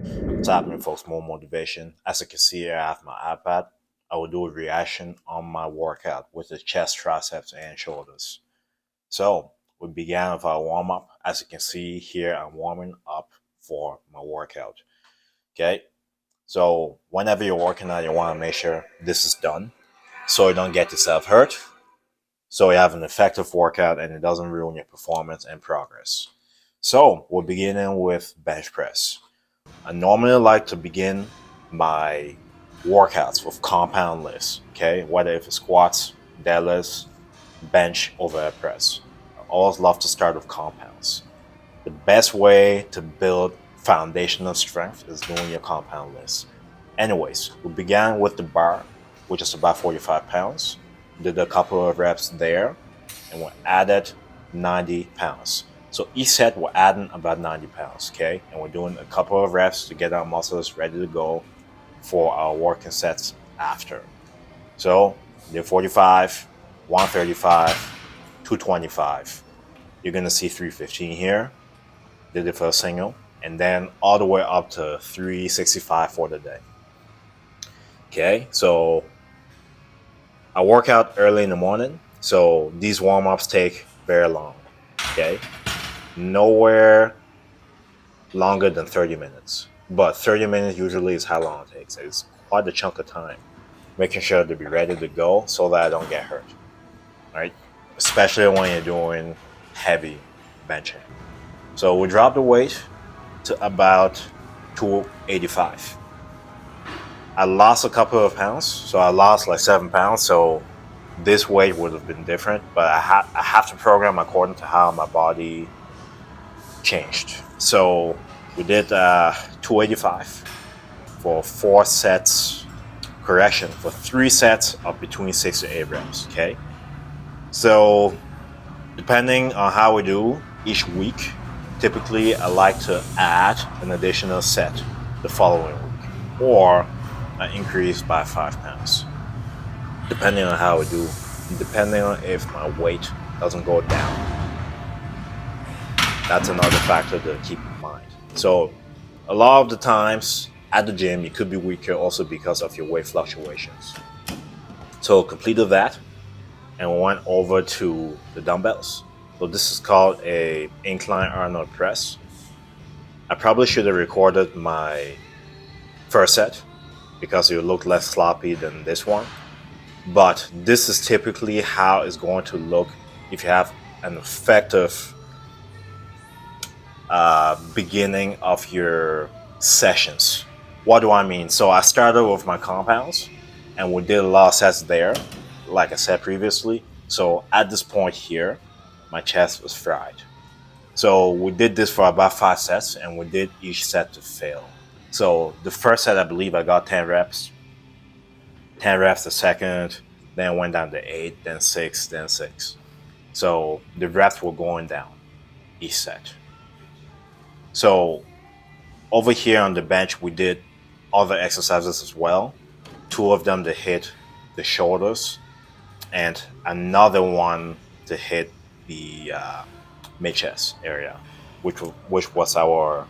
What's happening, folks? Mulo Motivation. As you can see here, I have my iPad. I will do a reaction on my workout with the chest, triceps, and shoulders. So we began with our warm up. As you can see here, I'm warming up for my workout. Okay. So whenever you're working out, you want to make sure this is done so you don't get yourself hurt. So you have an effective workout and it doesn't ruin your performance and progress. So we're beginning with bench press. I normally like to begin my workouts with compound lifts, okay? Whether if it's squats, deadlifts, bench, overhead press. I always love to start with compounds. The best way to build foundational strength is doing your compound lifts. Anyways, we began with the bar, which is about 45 pounds. Did a couple of reps there, and we added 90 pounds. So each set we're adding about 90 pounds, okay? And we're doing a couple of reps to get our muscles ready to go for our working sets after. So did 45, 135, 225. You're gonna see 315 here. Did it for a single, and then all the way up to 365 for the day. Okay, so I work out early in the morning, so these warm-ups take very long. Okay, nowhere longer than 30 minutes. But 30 minutes usually is how long it takes. It's quite a chunk of time. Making sure to be ready to go so that I don't get hurt. Right? Especially when you're doing heavy benching. So we drop the weight to about 285. I lost a couple of pounds, so I lost like 7 pounds. So this weight would have been different, but I have to program according to how my body changed. So we did 285 for 4 sets. Correction, for 3 sets of between 6 to 8 reps. Okay. So depending on how we do each week, typically I like to add an additional set the following week, or an increase by 5 pounds, depending on how we do, depending on if my weight doesn't go down. That's another factor to keep in mind. So a lot of the times at the gym, you could be weaker also because of your weight fluctuations. So completed that, and we went over to the dumbbells. So this is called a incline Arnold press. I probably should have recorded my first set because it looked less sloppy than this one. But this is typically how it's going to look if you have an effective beginning of your sessions. What do I mean? So I started with my compounds and we did a lot of sets there, like I said previously. So at this point here, my chest was fried. So we did this for about 5 sets and we did each set to fail. So the first set, I believe I got 10 reps. 10 reps the second, then went down to 8, then 6, then 6. So the reps were going down each set. So over here on the bench, we did other exercises as well. 2 of them to hit the shoulders, and another one to hit the mid chest area, which was our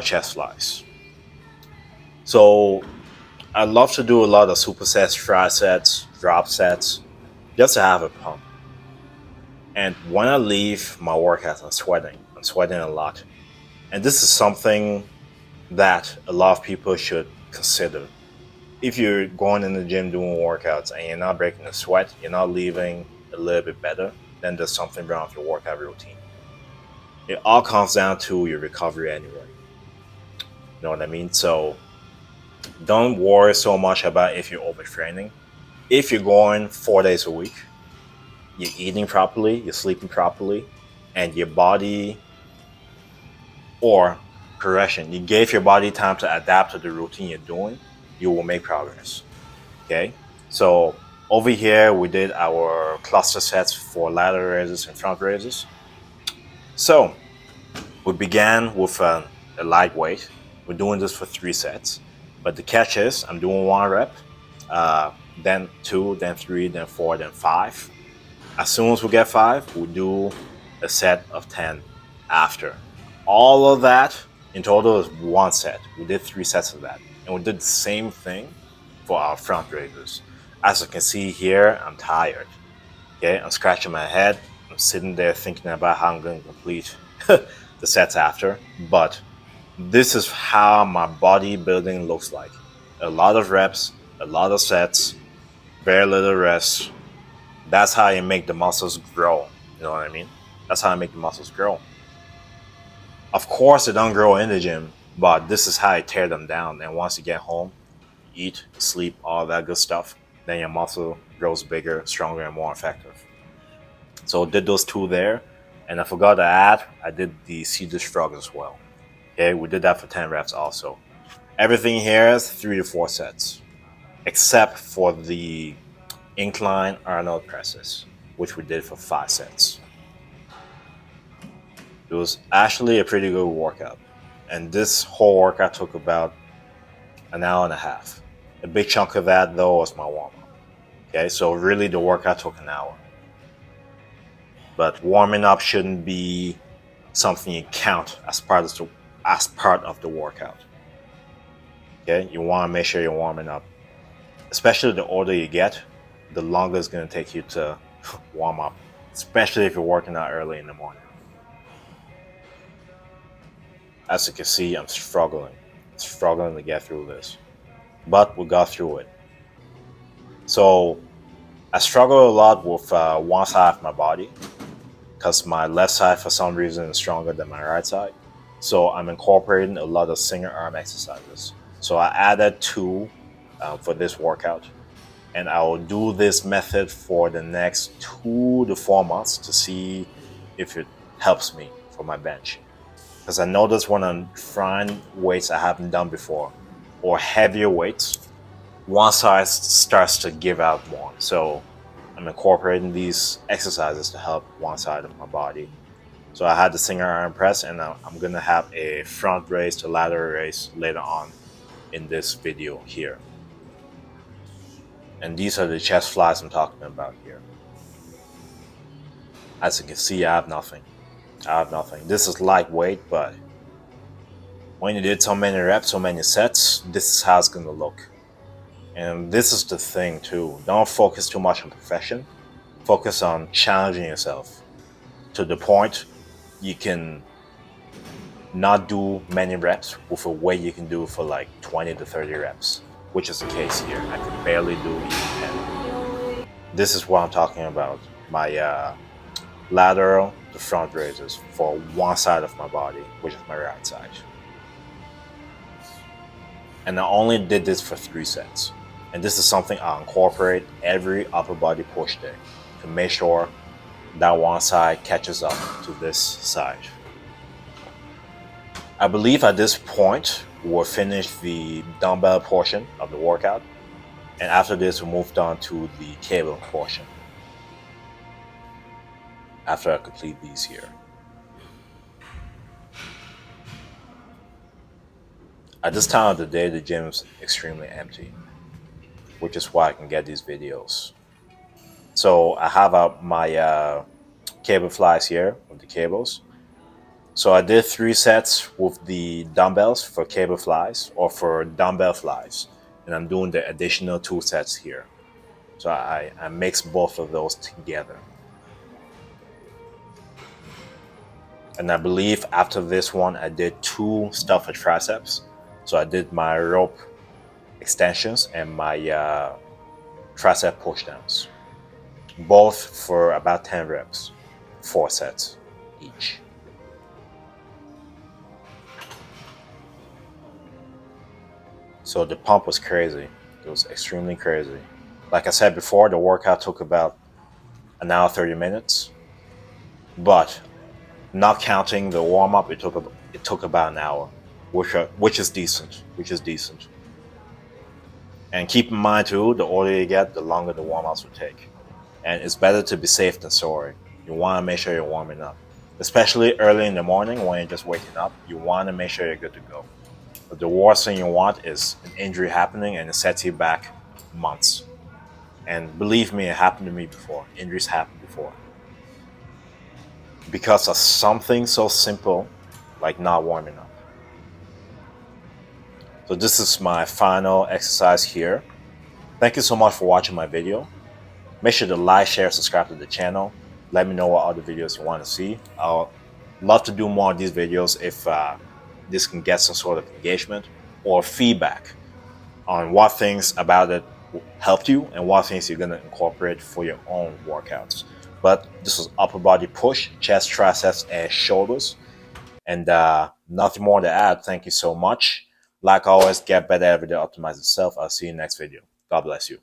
chest flies. So I love to do a lot of supersets, trisets, drop sets, just to have a pump. And when I leave my workouts, I'm sweating. I'm sweating a lot. And this is something that a lot of people should consider. If you're going in the gym doing workouts and you're not breaking a sweat, you're not leaving a little bit better, then there's something wrong with your workout routine. It all comes down to your recovery anyway. You know what I mean? So don't worry so much about if you're overtraining. If you're going 4 days a week, you're eating properly, you're sleeping properly, and your body, or correction, you gave your body time to adapt to the routine you're doing, you will make progress. Okay? So over here, we did our cluster sets for lateral raises and front raises. So we began with a lightweight. We're doing this for 3 sets. But the catch is I'm doing 1 rep, then 2, then 3, then 4, then 5. As soon as we get 5, we do a set of 10 after. All of that in total is one set. We did 3 sets of that. And we did the same thing for our front raises. As you can see here, I'm tired. Okay, I'm scratching my head. I'm sitting there thinking about how I'm going to complete the sets after. But this is how my bodybuilding looks like. A lot of reps, a lot of sets, very little rest. That's how you make the muscles grow. You know what I mean? That's how I make the muscles grow. Of course, they don't grow in the gym, but this is how I tear them down. And once you get home, you eat, sleep, all that good stuff, then your muscle grows bigger, stronger, and more effective. So did those two there, and I forgot to add, I did the seated shrugs as well. Okay, we did that for 10 reps also. Everything here is 3 to 4 sets, except for the incline Arnold presses, which we did for 5 sets. It was actually a pretty good workout, and this whole workout took about an hour and a half. A big chunk of that though was my warm up. Okay, so really the workout took an hour. But warming up shouldn't be something you count as part of the workout. Okay, you want to make sure you're warming up. Especially the older you get, the longer it's going to take you to warm up. Especially if you're working out early in the morning. As you can see, I'm struggling to get through this. But we got through it. So I struggle a lot with one side of my body because my left side for some reason is stronger than my right side. So I'm incorporating a lot of single arm exercises. So I added 2 for this workout. And I will do this method for the next 2 to 4 months to see if it helps me for my bench. Because I noticed when I'm trying weights I haven't done before, or heavier weights, one side starts to give out more. So I'm incorporating these exercises to help one side of my body. So I had the single arm press, and I'm gonna have a front raise to lateral raise later on in this video here. And these are the chest flies I'm talking about here. As you can see, I have nothing. This is lightweight, but when you did so many reps, so many sets, this is how it's gonna look. And this is the thing too. Don't focus too much on perfection. Focus on challenging yourself to the point you can not do many reps with a weight you can do for like 20 to 30 reps, which is the case here. I can barely do even 10. This is what I'm talking about. My lateral to front raises for one side of my body, which is my right side. And I only did this for 3 sets. And this is something I'll incorporate every upper body push day to make sure that one side catches up to this side. I believe at this point we'll finish the dumbbell portion of the workout. And after this, we moved on to the cable portion. After I complete these here. At this time of the day, the gym is extremely empty, which is why I can get these videos. So I have my cable flies here with the cables. So I did 3 sets with the dumbbells for cable flies or for dumbbell flies. And I'm doing the additional 2 sets here. So I mix both of those together. And I believe after this one, I did 2 stuff for triceps. So I did my rope extensions and my tricep pushdowns. Both for about 10 reps, 4 sets each. So the pump was crazy. It was extremely crazy. Like I said before, the workout took about an hour, 30 minutes. But not counting the warm-up, it took about an hour, which is decent. And keep in mind too, the older you get, the longer the warm-ups will take. And it's better to be safe than sorry. You want to make sure you're warming up. Especially early in the morning when you're just waking up, you want to make sure you're good to go. But the worst thing you want is an injury happening and it sets you back months. And believe me, it happened to me before. Injuries happened before. Because of something so simple like not warming up. So this is my final exercise here. Thank you so much for watching my video. Make sure to like, share, subscribe to the channel. Let me know what other videos you want to see. I'll love to do more of these videos if this can get some sort of engagement or feedback on what things about it helped you and what things you're going to incorporate for your own workouts. But this was upper body push, chest, triceps, and shoulders. And nothing more to add. Thank you so much. Like always, get better every day, optimize yourself. I'll see you next video. God bless you.